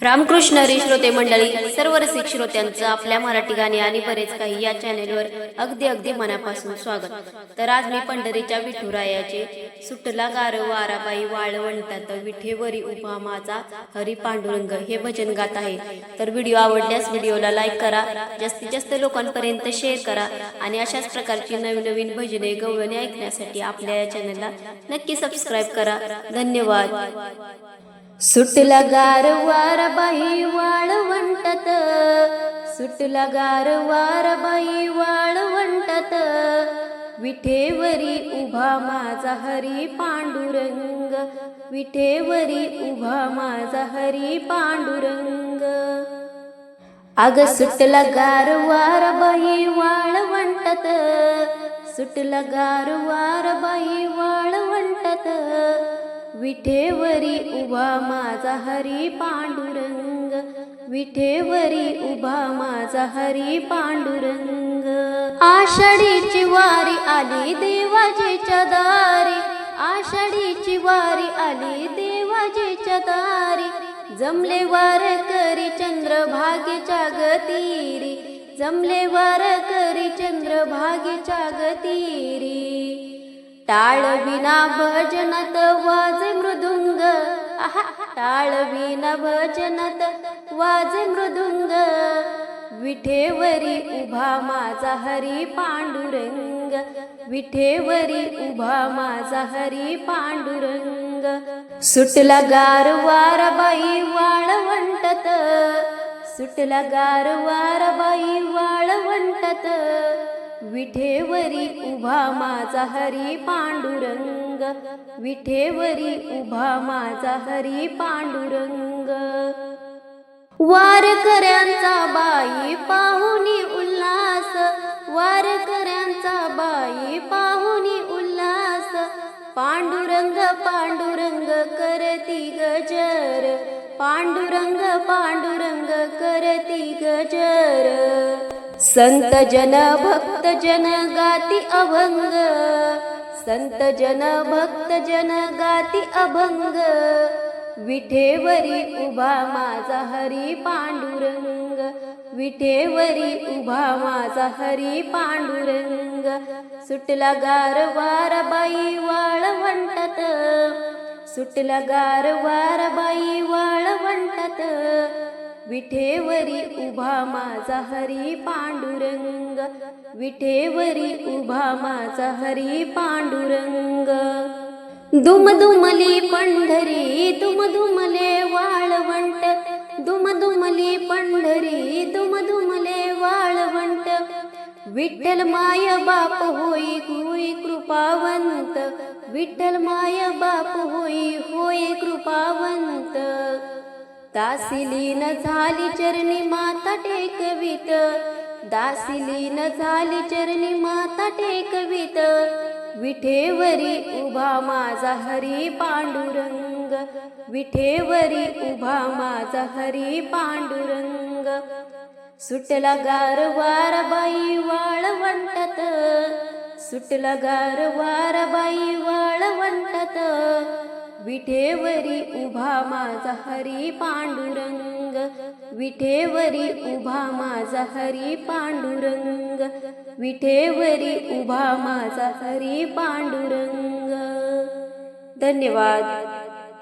रामकृष्ण हरी श्रोते मंडळी, सर्व रसिक श्रोत्यांचं आपल्या मराठी गाणी आणि बरेच काही या चॅनेलवर अगदी मनापासून स्वागत. तर आज मी पंढरीच्या विठुरायाचे सुटला गार वाराबाई वाळवंटात विठेवरी उभा माझा हरी पांडुरंग हे भजन गात आहे. तर व्हिडिओ आवडल्यास व्हिडिओला लाईक करा, जास्तीत जास्त लोकांपर्यंत शेअर करा आणि अशाच प्रकारची नवीन भजने गवळणी ऐकण्यासाठी आपल्या या चॅनलला नक्की सबस्क्राईब करा. धन्यवाद. सुटला गार वाराबाई वाळवंटात, सुटला गार वाराबाई वाळवंटात, विठेवरी उभा माझा हरी पांडुरंग, विठेवरी उभा माझा हरी पांडुरंग. अग सुटला गार वाराबाई वाळवंटात, सुटला गार वाराबाई वाळवंटात, विठेवरी उभा माझा हरी पांडुरंग, विठेवरी उभा माझा हरी पांडुरंग. आषाढीची वारी आली देवाजीच्या दारी, आषाढीची वारी आली देवाजीच्या दारी, जमले वारकरी चंद्रभागेच्या गतीरी, जमले वारकरी चंद्रभागेच्या गतीरी. टाळ विना भजनात वाजे मृदुंग, टाळ विना भजनात वाजे मृदुंग, विठेवरी उभा माझा हरी पांडुरंग, विठेवरी उभा माझा हरी पांडुरंग. सुटला गार वाराबाई वाळवंटात, सुटला गार वाराबाई वाळवंटात, विठेवरी उभा माझा हरी पांडुरंग, विठेवरी उभा माझा हरी पांडुरंग. वारकऱ्यांचा बाई पाहुनी उल्हास, वारकऱ्यांचा बाई पाहुनी उल्हास, पांडुरंग पांडुरंग करती गजर, पांडुरंग पांडुरंग करती गजर. संत जन भक्त जन गाती अभंग, संत जन भक्त जन गाती अभंग, विठेवरी उभा माझा हरी पांडुरंग, विठेवरी उभा माझा हरी पांडुरंग. सुटला गार वाराबाई वाळवंटात, सुटला गार वाराबाई वाळवंटात, विठेवरी उभा माझा हरी पांडुरंग, विठेवरी उभा माझा हरी पांडुरंग. दुमदुमली पंढरी दुमदुमले वाळवंट, दुमदुमली पंढरी दुमदुमले वाळवंट, विठ्ठल माय बाप होई होई कृपावंत, विठ्ठल माय बाप होई होई कृपावंत. दासिलीन झाली चरणी माता टेकवीत, दासिलीन झाली चरणी माता टेकवीत, विठेवरी उभा माझा हरी पांडुरंग, विठेवरी उभा माझा हरी पांडुरंग. सुटला गार वाराबाई वाळवंटात, सुटला गार वाराबाई वाळवंटात, विठेवरी उभा माझा हरी पांडुरंग, विठेवरी उभा माझा हरी पांडुरंग, विठेवरी उभा माझा हरी पांडुरंग. धन्यवाद.